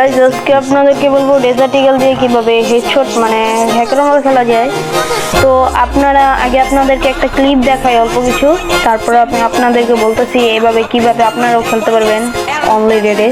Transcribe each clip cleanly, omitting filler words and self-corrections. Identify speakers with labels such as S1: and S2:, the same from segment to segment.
S1: Guys আজকে আপনাদেরকে বলবো ডেজার্ট ইগল দিয়ে কিভাবে হেডশট মানে হ্যাকের মতো খেলা যায়। তো আপনারা আগে আপনাদেরকে একটা ক্লিপ দেখাই অল্প কিছু, তারপরে আমি আপনাদেরকে বলতেছি এভাবে কিভাবে আপনারাও খেলতে পারবেন অনলি রেডে।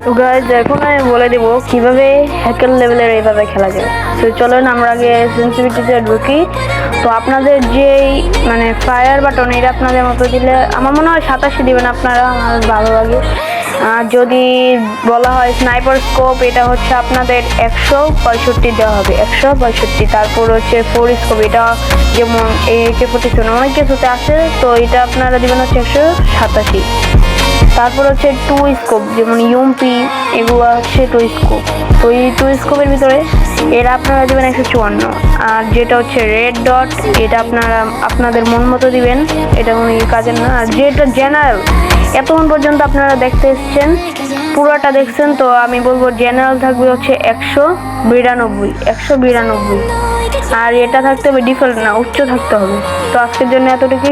S1: তো গাইজ এখন আমি বলে দেব কিভাবে হ্যাকার লেভেলের এইভাবে খেলা যায়। তো চলেন আমরা আগে সেন্সিটিভিটিতে ঢুকি। তো আপনাদের যেই মানে ফায়ার বাটন এটা আপনাদের মতো দিলে আমার মনে হয় 87 দিবেন আপনারা, আমার ভালো লাগে। আর যদি বলা হয় স্নাইপার স্কোপ এটা হচ্ছে আপনাদের 165 দেওয়া হবে, 165। তারপর হচ্ছে 4 স্কোপ এটা যেমন AK-47 অনেক কিছুতে আছে, তো এটা আপনারা দিবেন হচ্ছে 187। তারপর হচ্ছে 2 স্কোপ যেমন ইউএমপি এগুলো হচ্ছে 2 স্কোপ। তো এই 2 স্কোপের ভিতরে এরা আপনারা দেবেন 154। আর যেটা হচ্ছে রেড ডট এটা আপনারা আপনাদের মন মতো দিবেন, এটা কোনো কাজের না। আর যেটা জেনারেল এতক্ষণ পর্যন্ত আপনারা দেখতে এসছেন পুরোটা দেখছেন, তো আমি বলবো জেনারেল থাকবে হচ্ছে 192। আর এটা থাকতে হবে ডিফল্ট না, উচ্চ থাকতে হবে। তো আজকের জন্য এতটুকুই।